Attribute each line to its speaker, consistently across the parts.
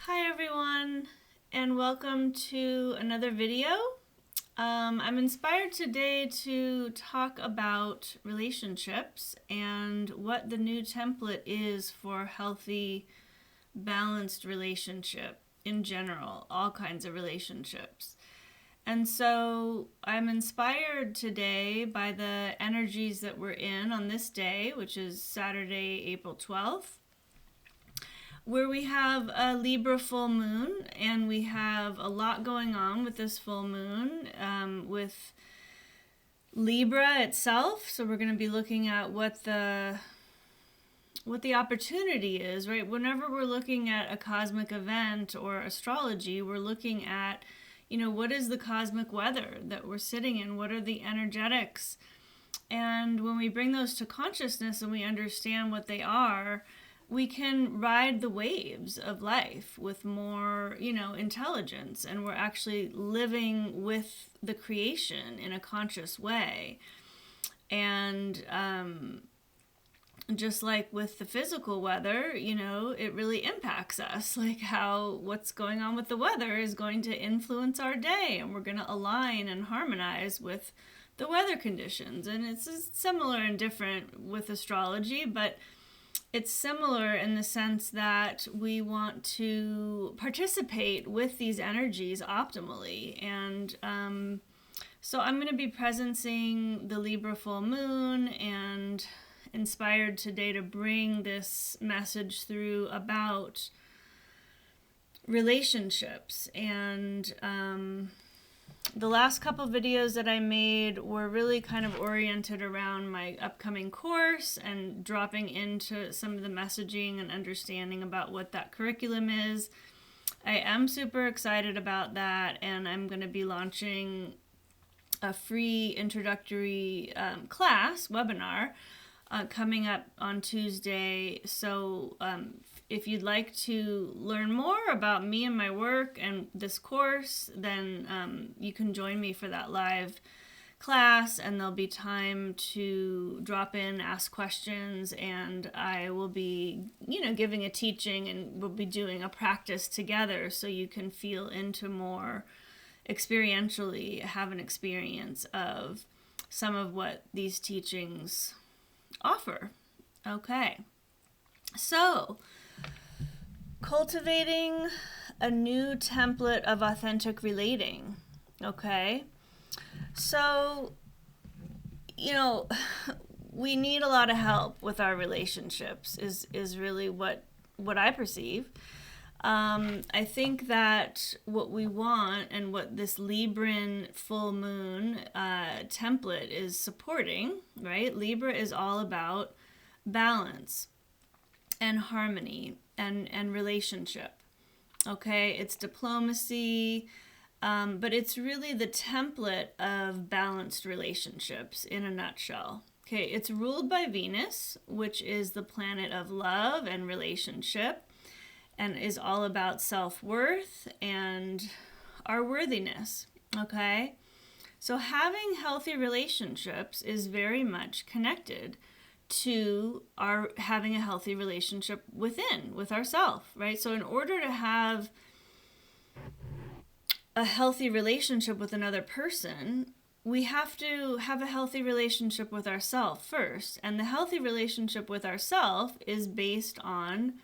Speaker 1: Hi everyone, and welcome to another video. I'm inspired today to talk about relationships and what the new template is for healthy, balanced relationship in general, all kinds of relationships. And so I'm inspired today by the energies that we're in on this day, which is Saturday, April 12th, where we have a Libra full moon, and we have a lot going on with this full moon, with Libra itself. So we're going to be looking at what the opportunity is, right? Whenever we're looking at a cosmic event or astrology, we're looking at, what is the cosmic weather that we're sitting in? What are the energetics? And when we bring those to consciousness and we understand what they are, we can ride the waves of life with more, intelligence, and we're actually living with the creation in a conscious way. And just like with the physical weather, it really impacts us, like how what's going on with the weather is going to influence our day, and we're going to align and harmonize with the weather conditions. And it's similar and different with astrology, but it's similar in the sense that we want to participate with these energies optimally. And so I'm going to be presencing the Libra full moon and inspired today to bring this message through about relationships. And the last couple videos that I made were really kind of oriented around my upcoming course and dropping into some of the messaging and understanding about what that curriculum is. I am super excited about that, and I'm going to be launching a free introductory class webinar coming up on Tuesday. So if you'd like to learn more about me and my work and this course, then you can join me for that live class, and there'll be time to drop in, ask questions, and I will be, giving a teaching, and we'll be doing a practice together so you can feel into more experientially, have an experience of some of what these teachings offer. Okay. So, cultivating a new template of authentic relating. Okay. So, we need a lot of help with our relationships is really what I perceive. I think that what we want and what this Libran full moon template is supporting, right? Libra is all about balance and harmony and relationship. Okay, it's diplomacy, but it's really the template of balanced relationships in a nutshell. Okay, it's ruled by Venus, which is the planet of love and relationship, and is all about self-worth and our worthiness. Okay, so having healthy relationships is very much connected to our having a healthy relationship with ourselves, right? So in order to have a healthy relationship with another person, we have to have a healthy relationship with ourselves first. And the healthy relationship with ourselves is based on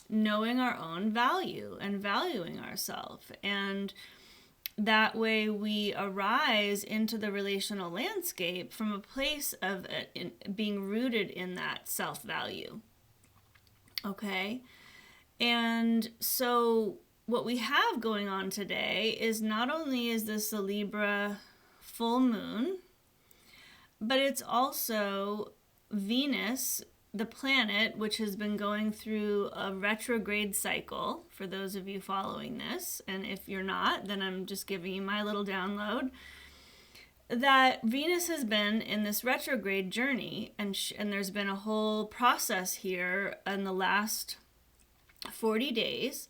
Speaker 1: knowing our own value and valuing ourselves. And that way we arise into the relational landscape from a place of being rooted in that self-value. Okay? And so what we have going on today is not only is this a Libra full moon, but it's also Venus, the planet, which has been going through a retrograde cycle, for those of you following this. And if you're not, then I'm just giving you my little download. That Venus has been in this retrograde journey, and there's been a whole process here in the last 40 days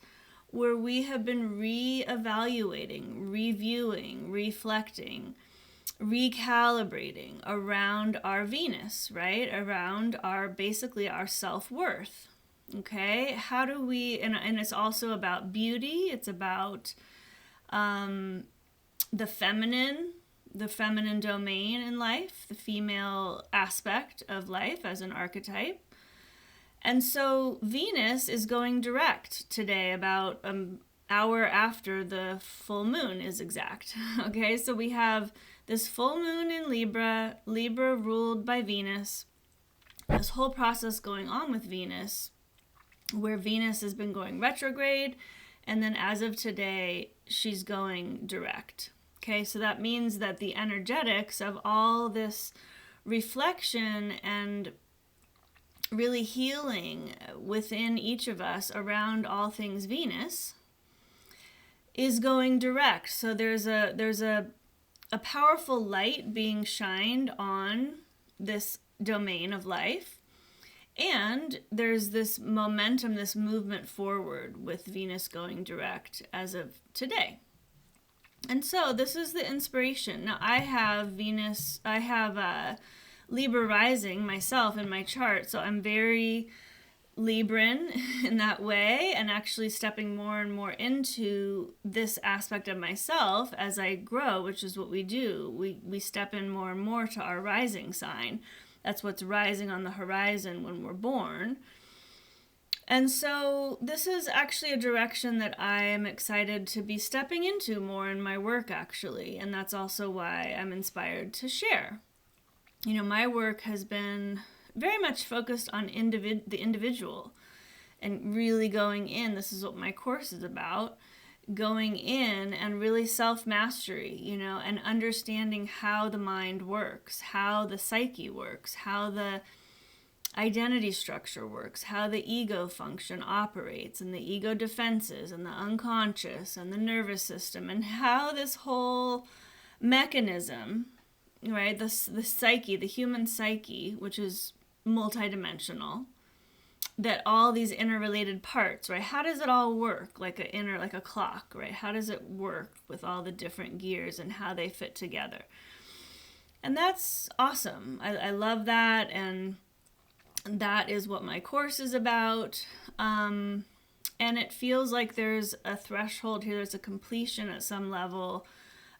Speaker 1: where we have been re-evaluating, reviewing, reflecting, recalibrating around our Venus, right? Around basically our self-worth. Okay, how do we, and it's also about beauty, it's about the feminine, the feminine domain in life, the female aspect of life as an archetype. And so Venus is going direct today, about an hour after the full moon is exact. Okay, so we have this full moon in Libra, Libra ruled by Venus, this whole process going on with Venus, where Venus has been going retrograde, and then as of today, she's going direct. Okay, so that means that the energetics of all this reflection and really healing within each of us around all things Venus is going direct. So there's a powerful light being shined on this domain of life. And there's this momentum, this movement forward with Venus going direct as of today. And so this is the inspiration. Now I have Libra rising myself in my chart, so I'm very Libran in that way, and actually stepping more and more into this aspect of myself as I grow, which is what we do. We step in more and more to our rising sign. That's what's rising on the horizon when we're born. And so this is actually a direction that I am excited to be stepping into more in my work, actually. And that's also why I'm inspired to share. You know, my work has been very much focused on the individual and really going in. This is what my course is about. Going in and really self-mastery, you know, and understanding how the mind works, how the psyche works, how the identity structure works, how the ego function operates, and the ego defenses, and the unconscious, and the nervous system, and how this whole mechanism, right, the psyche, the human psyche, which is multidimensional, that all these interrelated parts, right? How does it all work like a clock, right? How does it work with all the different gears and how they fit together? And that's awesome. I love that, and that is what my course is about. And it feels like there's a threshold here, there's a completion at some level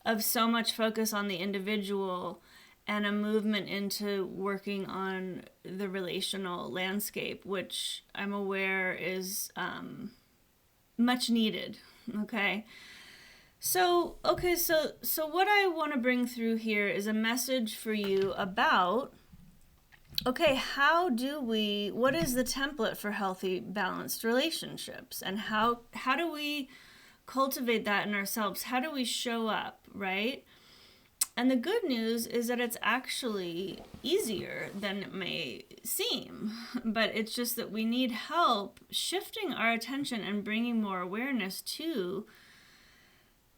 Speaker 1: of so much focus on the individual and a movement into working on the relational landscape, which I'm aware is much needed. Okay. So what I want to bring through here is a message for you about, okay, what is the template for healthy, balanced relationships? And how do we cultivate that in ourselves? How do we show up, right? And the good news is that it's actually easier than it may seem, but it's just that we need help shifting our attention and bringing more awareness to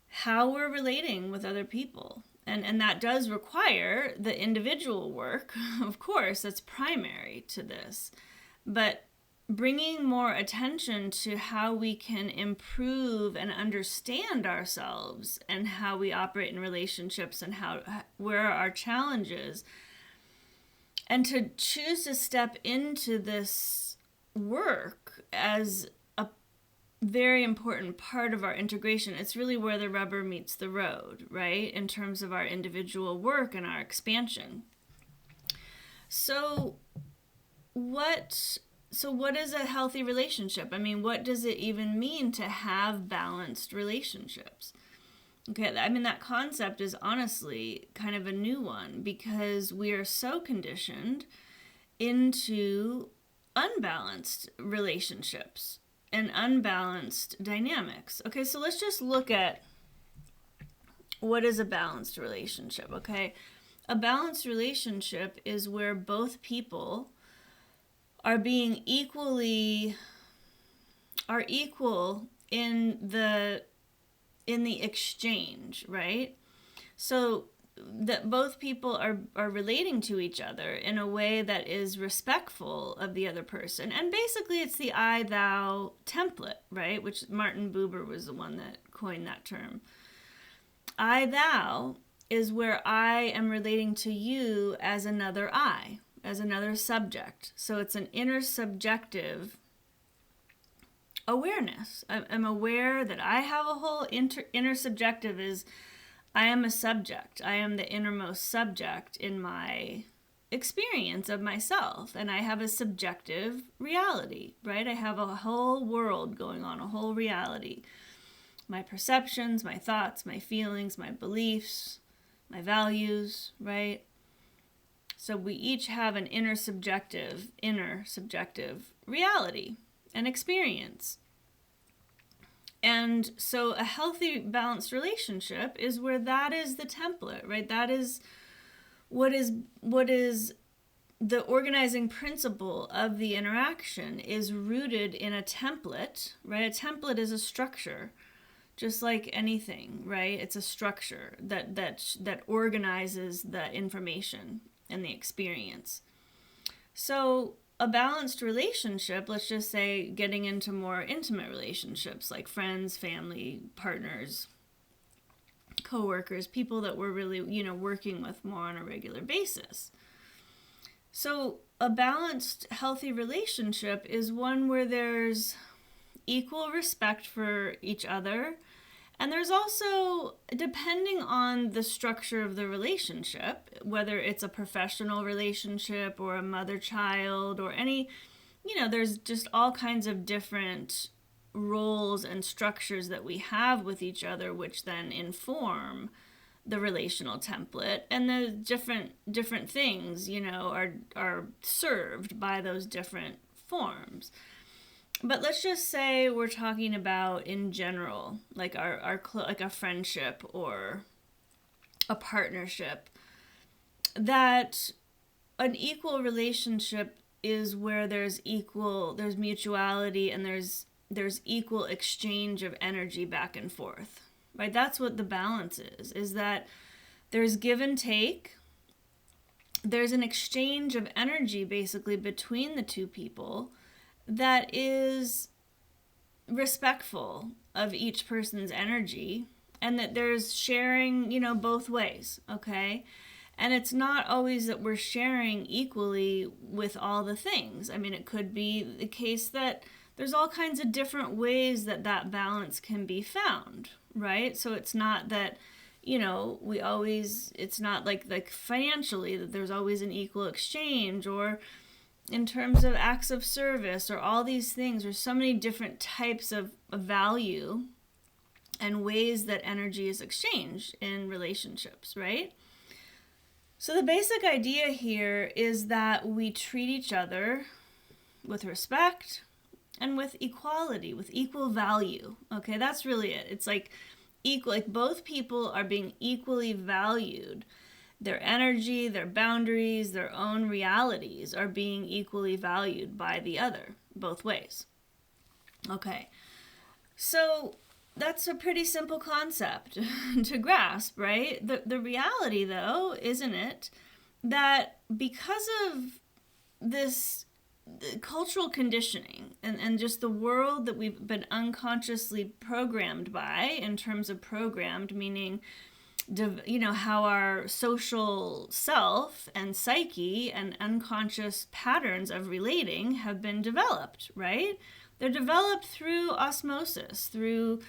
Speaker 1: how we're relating with other people. And that does require the individual work, of course, that's primary to this, but bringing more attention to how we can improve and understand ourselves and how we operate in relationships and where are our challenges, and to choose to step into this work as a very important part of our integration. It's really where the rubber meets the road, right? In terms of our individual work and our expansion. So what is a healthy relationship? I mean, what does it even mean to have balanced relationships? Okay, I mean, that concept is honestly kind of a new one because we are so conditioned into unbalanced relationships and unbalanced dynamics. Okay, so let's just look at what is a balanced relationship, okay? A balanced relationship is where both people are equal in the exchange, right? So that both people are relating to each other in a way that is respectful of the other person. And basically it's the I-thou template, right? Which Martin Buber was the one that coined that term. I-thou is where I am relating to you as another I, as another subject. So it's an intersubjective awareness. I'm aware that I have a whole inner subjective is I am a subject. I am the innermost subject in my experience of myself, and I have a subjective reality, right? I have a whole world going on, a whole reality. My perceptions, my thoughts, my feelings, my beliefs, my values, right? So we each have an inner subjective reality and experience. And so a healthy, balanced relationship is where that is the template, right? That is what is the organizing principle of the interaction is rooted in a template, right? A template is a structure, just like anything, right? It's a structure that organizes the information and the experience. So a balanced relationship, let's just say getting into more intimate relationships like friends, family, partners, co-workers, people that we're really, working with more on a regular basis. So a balanced, healthy relationship is one where there's equal respect for each other. And there's also, depending on the structure of the relationship, whether it's a professional relationship or a mother-child or any, there's just all kinds of different roles and structures that we have with each other, which then inform the relational template. And the different things, are served by those different forms. But let's just say we're talking about in general, like like a friendship or a partnership, that an equal relationship is where there's mutuality and there's equal exchange of energy back and forth, right? That's what the balance is that there's give and take. There's an exchange of energy basically between the two people that is respectful of each person's energy, and that there's sharing, both ways, okay? And it's not always that we're sharing equally with all the things. I mean, it could be the case that there's all kinds of different ways that balance can be found, right? So it's not that, it's not like financially that there's always an equal exchange, or in terms of acts of service, or all these things. There's so many different types of value and ways that energy is exchanged in relationships, right? So the basic idea here is that we treat each other with respect and with equality, with equal value. Okay, that's really it. It's like equal, like both people are being equally valued. Their energy, their boundaries, their own realities are being equally valued by the other, both ways. Okay, so that's a pretty simple concept to grasp, right? The reality, though, isn't it, that because of this cultural conditioning and just the world that we've been unconsciously programmed by, in terms of programmed, meaning how our social self and psyche and unconscious patterns of relating have been developed, right? They're developed through osmosis, through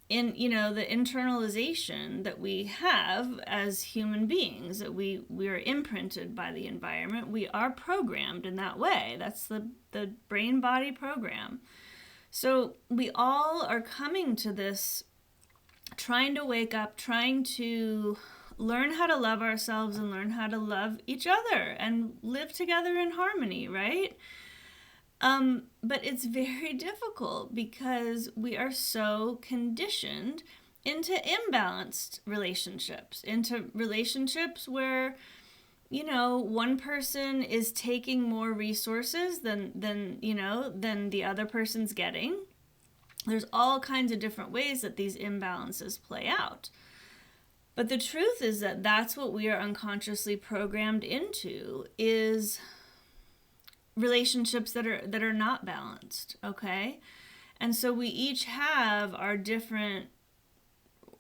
Speaker 1: the internalization that we have as human beings, that we are imprinted by the environment. We are programmed in that way. That's the brain-body program. So we all are coming to this, trying to wake up, trying to learn how to love ourselves and learn how to love each other and live together in harmony, right? But it's very difficult because we are so conditioned into imbalanced relationships, into relationships where, one person is taking more resources than the other person's getting. There's all kinds of different ways that these imbalances play out. But the truth is that that's what we are unconsciously programmed into, is relationships that are not balanced, okay? And so we each have our different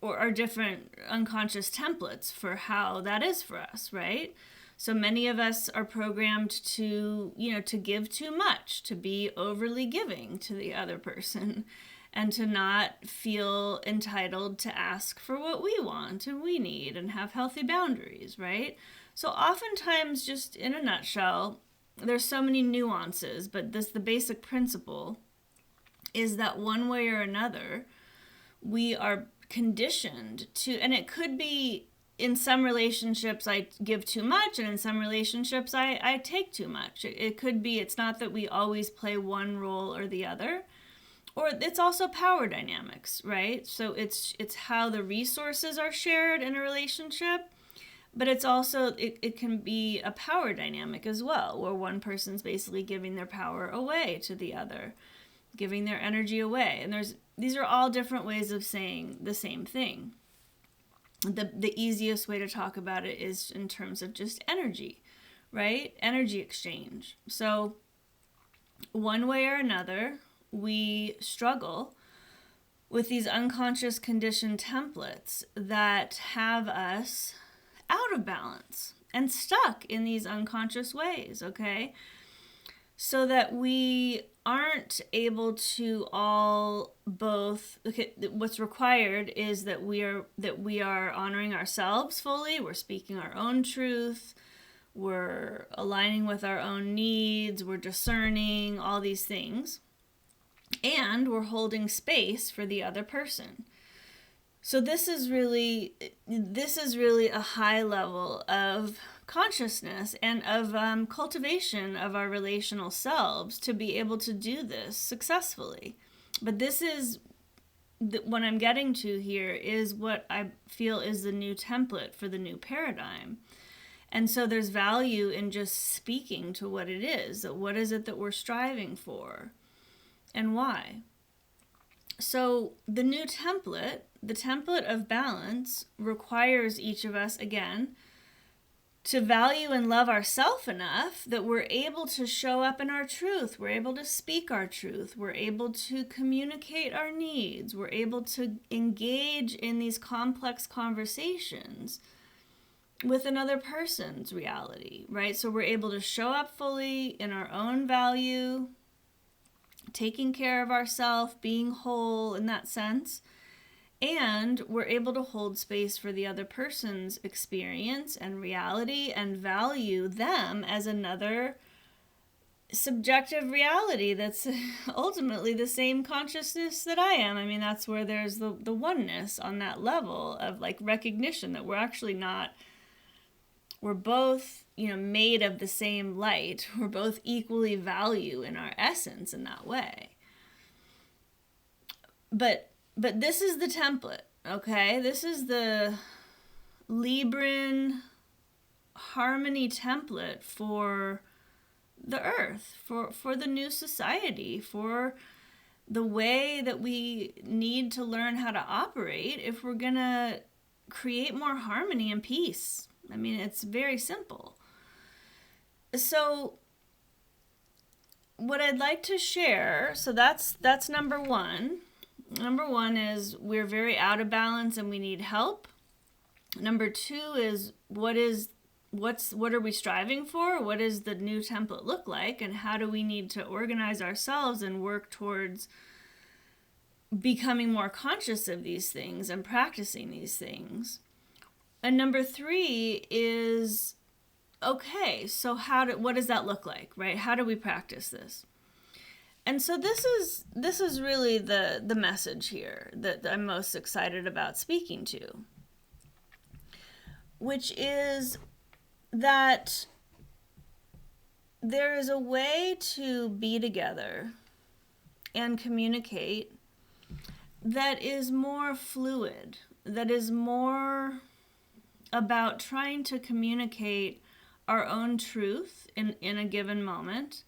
Speaker 1: unconscious templates for how that is for us, right? So many of us are programmed to, to give too much, to be overly giving to the other person, and to not feel entitled to ask for what we want and we need and have healthy boundaries, right? So oftentimes, just in a nutshell, there's so many nuances, but the basic principle is that one way or another, we are conditioned to, and it could be in some relationships I give too much, and in some relationships I take too much. It could be, it's not that we always play one role or the other, or it's also power dynamics, right? So it's how the resources are shared in a relationship, but it's also, it can be a power dynamic as well, where one person's basically giving their power away to the other, giving their energy away. And these are all different ways of saying the same thing. The easiest way to talk about it is in terms of just energy, right? Energy exchange. So one way or another, we struggle with these unconscious conditioned templates that have us out of balance and stuck in these unconscious ways, okay? So that we aren't able to all both, okay, what's required is that we are honoring ourselves fully, we're speaking our own truth, we're aligning with our own needs, we're discerning, all these things, and we're holding space for the other person. So this is really a high level of consciousness and of cultivation of our relational selves to be able to do this successfully. But this is what I'm getting to here is what I feel is the new template for the new paradigm. And so there's value in just speaking to what it is. What is it that we're striving for and why? So the new template, the template of balance, requires each of us, again, to value and love ourselves enough that we're able to show up in our truth. We're able to speak our truth. We're able to communicate our needs. We're able to engage in these complex conversations with another person's reality, right? So we're able to show up fully in our own value, taking care of ourselves, being whole in that sense. And we're able to hold space for the other person's experience and reality and value them as another subjective reality that's ultimately the same consciousness that I am. I mean, that's where there's the oneness on that level of like recognition that we're actually not, we're both, made of the same light. We're both equally value in our essence in that way. But this is the template, okay? This is the Libran harmony template for the earth, for the new society, for the way that we need to learn how to operate if we're going to create more harmony and peace. I mean, it's very simple. So what I'd like to share, so that's number one. Number one is we're very out of balance and we need help. Number two is what are we striving for? What does the new template look like? And how do we need to organize ourselves and work towards becoming more conscious of these things and practicing these things? And number three is, okay, so what does that look like, right? How do we practice this? And so this is really the message here that I'm most excited about speaking to, which is that there is a way to be together and communicate that is more fluid, that is more about trying to communicate our own truth in a given moment,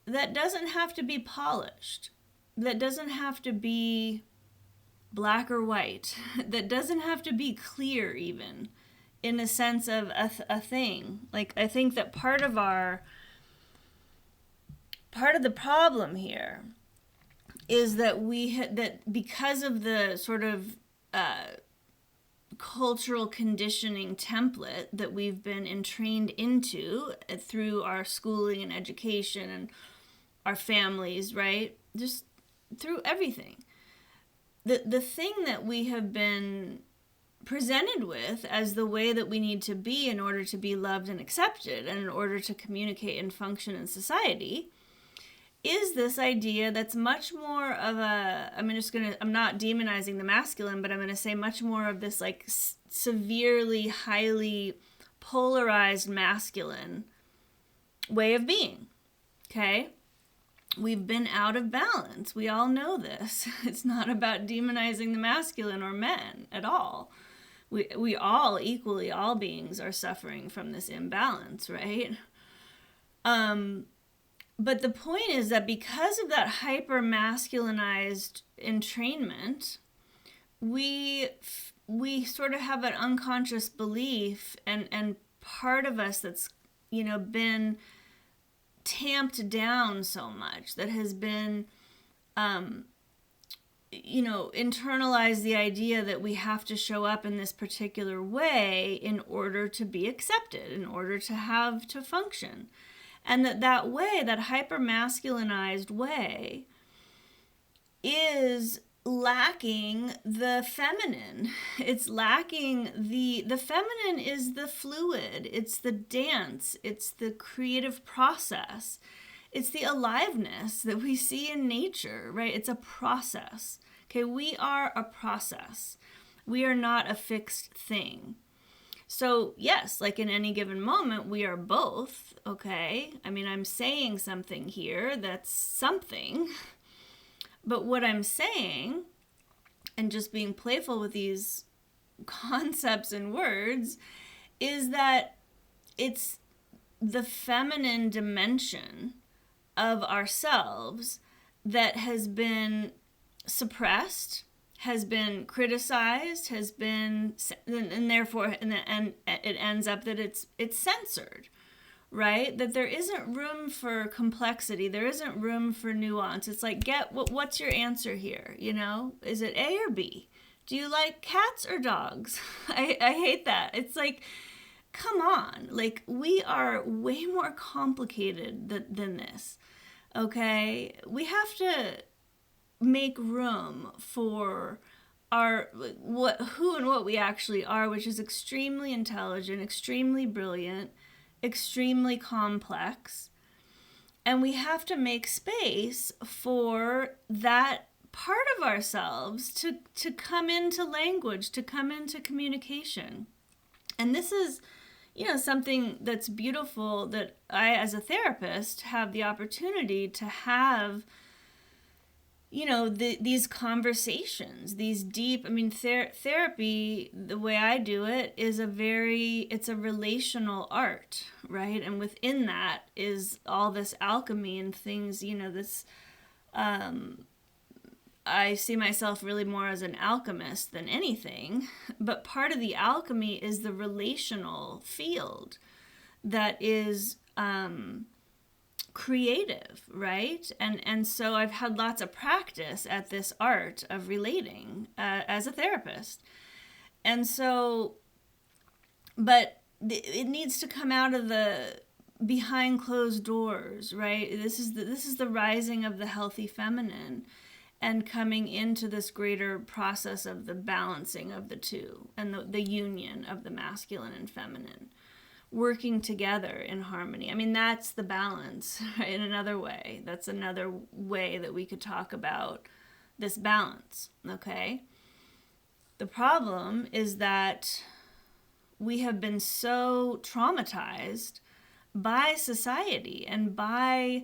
Speaker 1: that doesn't have to be polished, that doesn't have to be black or white, that doesn't have to be clear even in a sense of a thing. Like, I think that part of the problem here is that that because of the sort of cultural conditioning template that we've been entrained into through our schooling and education and our families, right? Just through everything. The thing that we have been presented with as the way that we need to be in order to be loved and accepted and in order to communicate and function in society is this idea that's much more of a, I'm not demonizing the masculine, but I'm going to say much more of this like severely, highly polarized masculine way of being. Okay? We've been out of balance. We all know this. It's not about demonizing the masculine or men at all. We all equally, all beings are suffering from this imbalance, right? But the point is that because of that hyper masculinized entrainment, we sort of have an unconscious belief and part of us that's, been tamped down so much, that has been, internalized the idea that we have to show up in this particular way in order to be accepted, in order to function. And that way, that hyper-masculinized way, is lacking the feminine. It's lacking the feminine is the fluid. It's the dance. It's the creative process. It's the aliveness that we see in nature, right? It's a process. Okay, we are a process. We are not a fixed thing. So yes, like in any given moment, we are both, okay? I mean, I'm saying something here that's something, but what I'm saying, and just being playful with these concepts and words, is that it's the feminine dimension of ourselves that has been suppressed, has been criticized, has been, and therefore, and it ends up that it's censored, right? That there isn't room for complexity, there isn't room for nuance. It's like, what's your answer here? Is it A or B? Do you like cats or dogs? I hate that. It's like, come on, like we are way more complicated than this. Okay, we have to make room for our who and what we actually are, which is extremely intelligent, extremely brilliant, extremely complex. And we have to make space for that part of ourselves to come into language, to come into communication. And this is, something that's beautiful that I, as a therapist, have the opportunity to have, these conversations, these deep, therapy, the way I do it is it's a relational art, right? And within that is all this alchemy and things, this, I see myself really more as an alchemist than anything, but part of the alchemy is the relational field that is, creative, right? And so I've had lots of practice at this art of relating as a therapist. And so, but it needs to come out of the behind closed doors, right? This is the rising of the healthy feminine and coming into this greater process of the balancing of the two and the union of the masculine and feminine, working together in harmony. That's the balance, right? In another way. That's another way that we could talk about this balance, okay? The problem is that we have been so traumatized by society and by,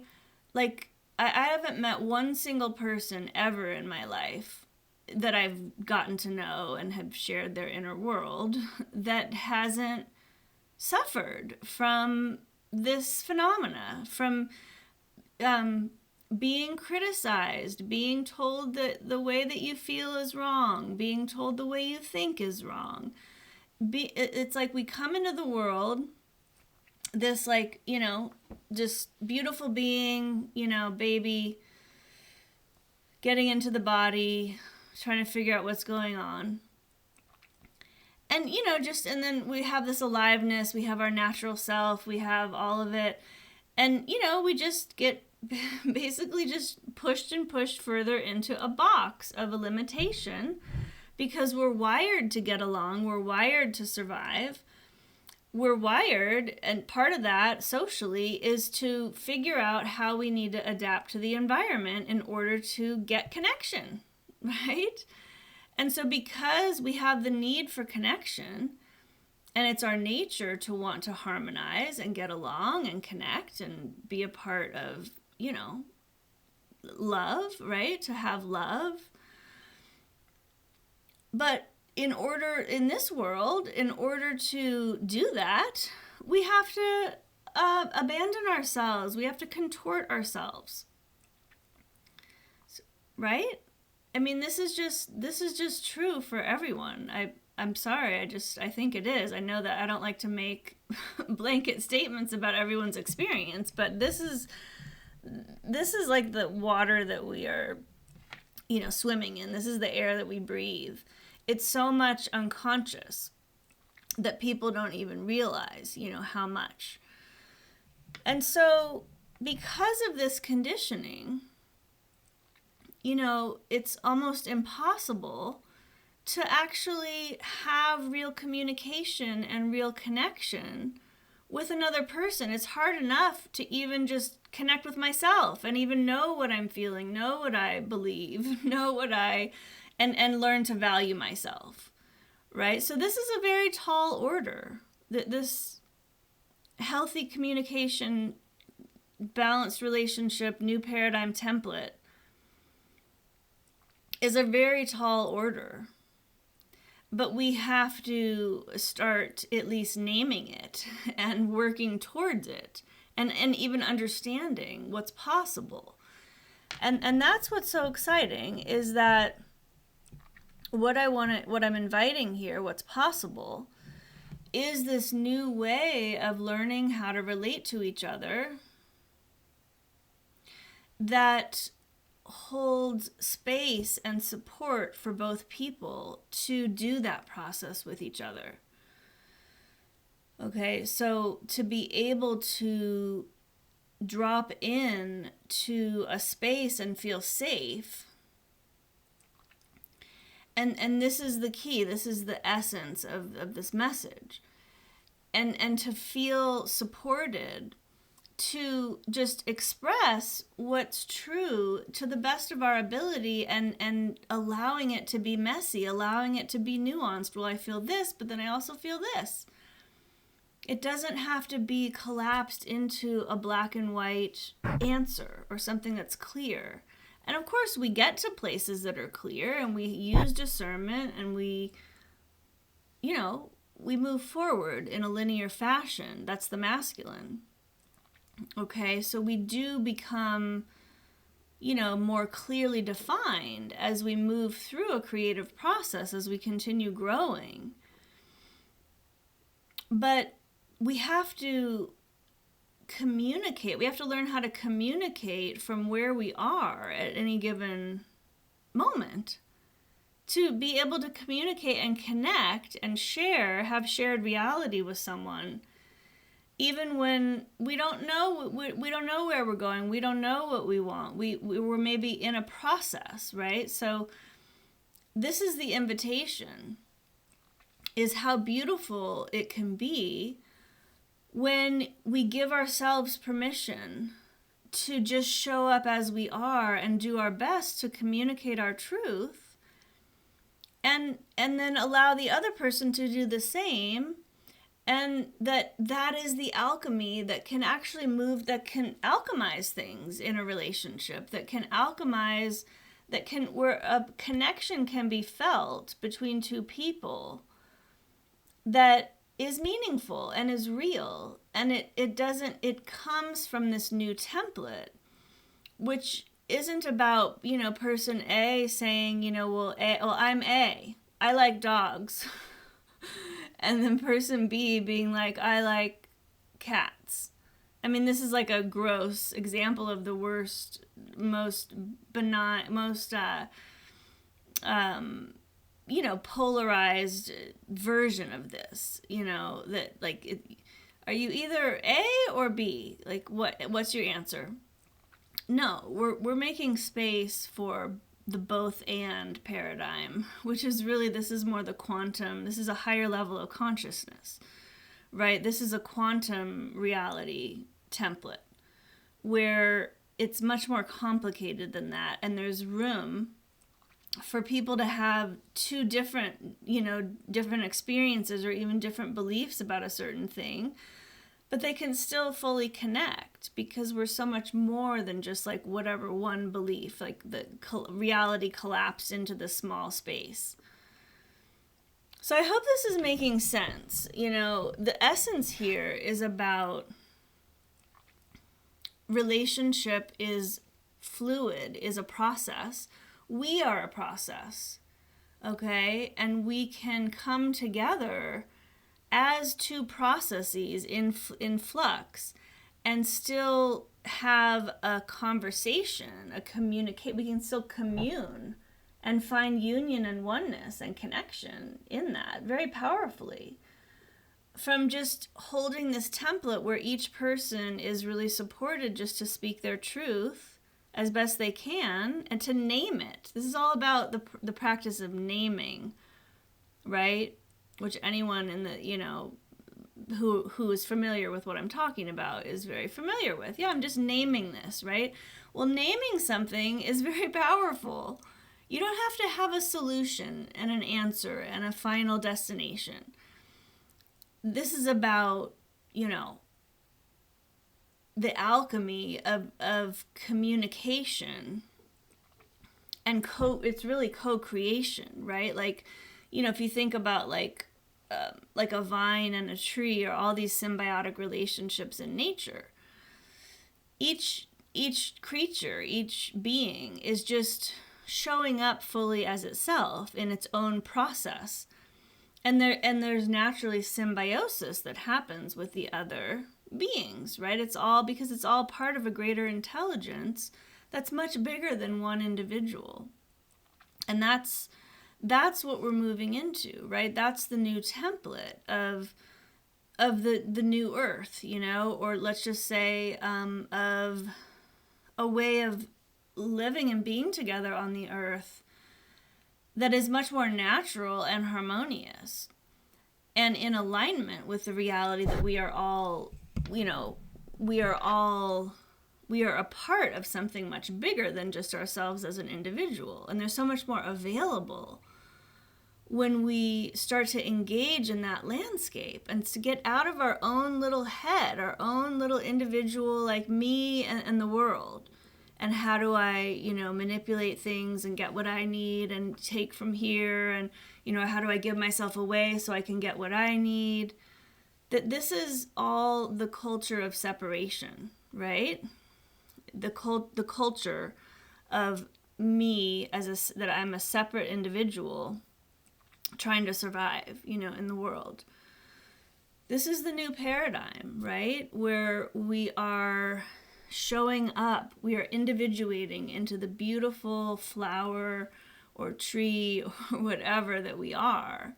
Speaker 1: like, I haven't met one single person ever in my life that I've gotten to know and have shared their inner world that hasn't suffered from this phenomena, from being criticized, being told that the way that you feel is wrong, being told the way you think is wrong. It's like we come into the world, this like, just beautiful being, baby, getting into the body, trying to figure out what's going on. And, and then we have this aliveness, we have our natural self, we have all of it. And, we just get basically just pushed and pushed further into a box of a limitation because we're wired to get along, we're wired to survive. We're wired, and part of that socially is to figure out how we need to adapt to the environment in order to get connection, right? And so because we have the need for connection, and it's our nature to want to harmonize and get along and connect and be a part of, love, right? To have love. But in this world, in order to do that, we have to abandon ourselves. We have to contort ourselves. Right? I mean, this is just true for everyone. I'm sorry. I think it is. I know that I don't like to make blanket statements about everyone's experience, but this is like the water that we are, swimming in. This is the air that we breathe. It's so much unconscious that people don't even realize, how much. And so because of this conditioning, it's almost impossible to actually have real communication and real connection with another person. It's hard enough to even just connect with myself and even know what I'm feeling, know what I believe, know what and learn to value myself, right? So this is a very tall order. This healthy communication, balanced relationship, new paradigm template is a very tall order. But we have to start at least naming it and working towards it and even understanding what's possible. And that's what's so exciting is that what I'm inviting here, what's possible, is this new way of learning how to relate to each other that holds space and support for both people to do that process with each other. Okay, so to be able to drop in to a space and feel safe. And this is the key, this is the essence of this message. And to feel supported, to just express what's true to the best of our ability and allowing it to be messy, allowing it to be nuanced. Well, I feel this, but then I also feel this. It doesn't have to be collapsed into a black and white answer or something that's clear. And of course, we get to places that are clear and we use discernment and we move forward in a linear fashion. That's the masculine. Okay, so we do become, more clearly defined as we move through a creative process, as we continue growing. But we have to communicate. We have to learn how to communicate from where we are at any given moment to be able to communicate and connect and have shared reality with someone. Even when we don't know where we're going, we don't know what we want. We're maybe in a process, right? So this is the invitation, is how beautiful it can be when we give ourselves permission to just show up as we are and do our best to communicate our truth, and then allow the other person to do the same. And that is the alchemy that can actually that can alchemize things in a relationship, where a connection can be felt between two people that is meaningful and is real. And it comes from this new template, which isn't about, person A saying, I'm A, I like dogs. And then person B being like, I like cats. I mean, this is like a gross example of the worst, most benign, most, polarized version of this, that like, are you either A or B? Like, what's your answer? No, we're making space for the both and paradigm, which is really, this is more the quantum, this is a higher level of consciousness, right? This is a quantum reality template where it's much more complicated than that, and there's room for people to have two different experiences or even different beliefs about a certain thing, but they can still fully connect because we're so much more than just like whatever one belief, like the reality collapsed into this small space. So I hope this is making sense. The essence here is about relationship is fluid, is a process. We are a process, okay? And we can come together as two processes in flux and still have a conversation, we can still commune and find union and oneness and connection in that very powerfully. From just holding this template where each person is really supported just to speak their truth as best they can and to name it. This is all about the practice of naming, right? Which anyone in the, who is familiar with what I'm talking about is very familiar with. Yeah, I'm just naming this, right? Well, naming something is very powerful. You don't have to have a solution and an answer and a final destination. This is about, the alchemy of communication and it's really co-creation, right? Like, if you think about like a vine and a tree or all these symbiotic relationships in nature, each creature, each being is just showing up fully as itself in its own process. And there's naturally symbiosis that happens with the other beings, right? It's all because it's all part of a greater intelligence that's much bigger than one individual. And that's what we're moving into, right? That's the new template of the new earth, or let's just say of a way of living and being together on the earth that is much more natural and harmonious and in alignment with the reality that we are all, we are a part of something much bigger than just ourselves as an individual. And there's so much more available when we start to engage in that landscape and to get out of our own little head, our own little individual, like me and the world. And how do I, manipulate things and get what I need and take from here? And, how do I give myself away so I can get what I need? That this is all the culture of separation, right? The culture of me that I'm a separate individual trying to survive, in the world. This is the new paradigm, right? Where we are showing up, we are individuating into the beautiful flower or tree or whatever that we are,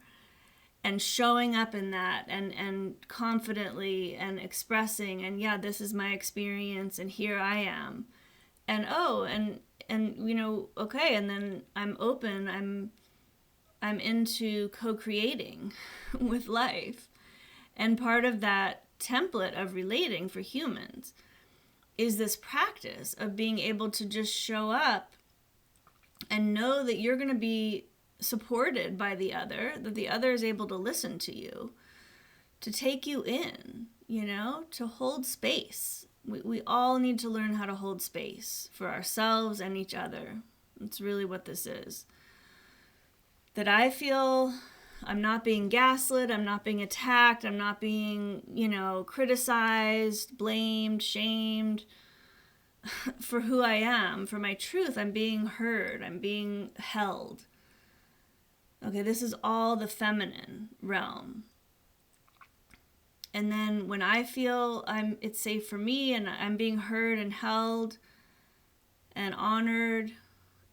Speaker 1: and showing up in that and confidently and expressing, and yeah, this is my experience and here I am. And okay, and then I'm open, I'm into co-creating with life. And part of that template of relating for humans is this practice of being able to just show up and know that you're going to be supported by the other, that the other is able to listen to you, to take you in, to hold space. We all need to learn how to hold space for ourselves and each other. That's really what this is. That I feel I'm not being gaslit, I'm not being attacked, I'm not being, criticized, blamed, shamed for who I am, for my truth. I'm being heard, I'm being held. Okay, this is all the feminine realm. And then when I feel it's safe for me and I'm being heard and held and honored,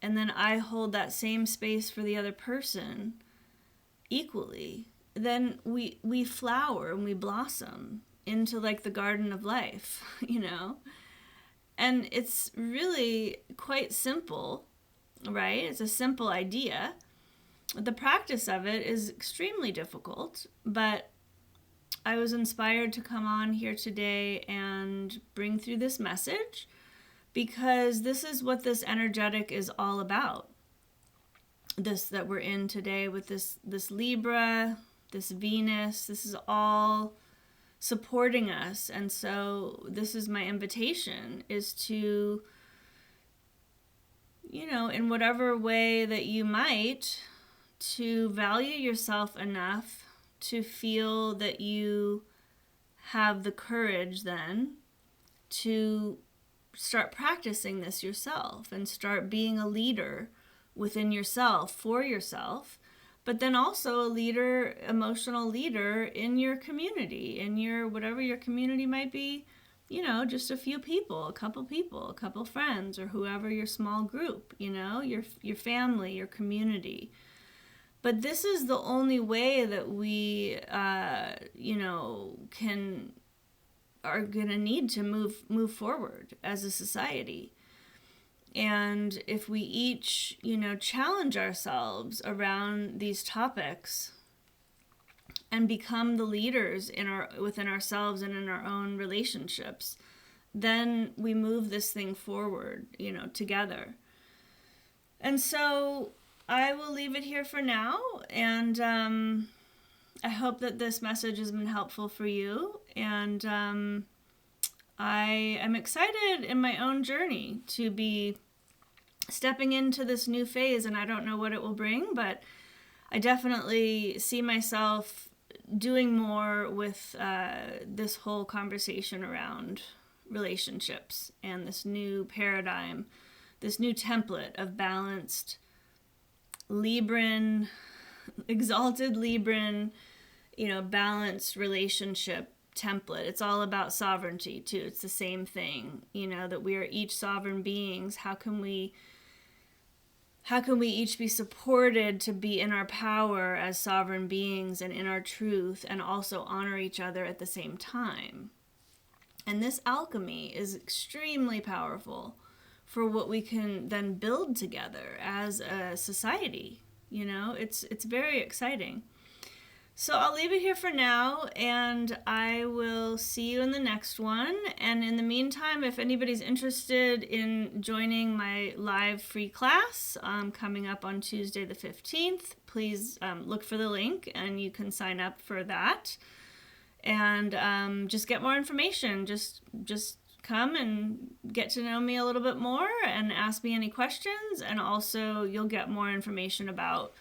Speaker 1: and then I hold that same space for the other person, equally, then we flower and we blossom into like the garden of life, And it's really quite simple, right? It's a simple idea. The practice of it is extremely difficult, but I was inspired to come on here today and bring through this message because this is what this energetic is all about. This that we're in today with this Libra, this Venus, this is all supporting us. And so this is my invitation, is to, in whatever way that you might, to value yourself enough to feel that you have the courage then to start practicing this yourself and start being a leader within yourself, for yourself, but then also a leader, emotional leader in your community, in your, whatever your community might be, just a few people, a couple friends, or whoever your small group, your family, your community. But this is the only way that we, are going to need to move forward as a society. And if we each, challenge ourselves around these topics and become the leaders within ourselves and in our own relationships, then we move this thing forward, together. And so I will leave it here for now, and I hope that this message has been helpful for you, and I am excited in my own journey to be stepping into this new phase, and I don't know what it will bring, but I definitely see myself doing more with this whole conversation around relationships and this new paradigm, this new template of balanced Libran, exalted Libran, balanced relationship template. It's all about sovereignty too. It's the same thing, that we are each sovereign beings. How can we each be supported to be in our power as sovereign beings and in our truth, and also honor each other at the same time? And this alchemy is extremely powerful for what we can then build together as a society. It's very exciting. So I'll leave it here for now, and I will see you in the next one. And in the meantime, if anybody's interested in joining my live free class coming up on Tuesday the 15th, please look for the link and you can sign up for that. And just get more information. Just come and get to know me a little bit more and ask me any questions. And also you'll get more information about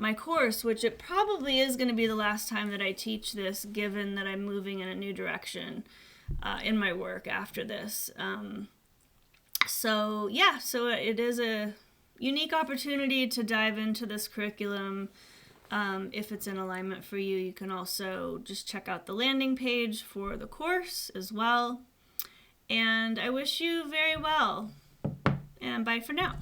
Speaker 1: my course, which it probably is going to be the last time that I teach this, given that I'm moving in a new direction in my work after this. So it is a unique opportunity to dive into this curriculum. If it's in alignment for you, you can also just check out the landing page for the course as well. And I wish you very well. And bye for now.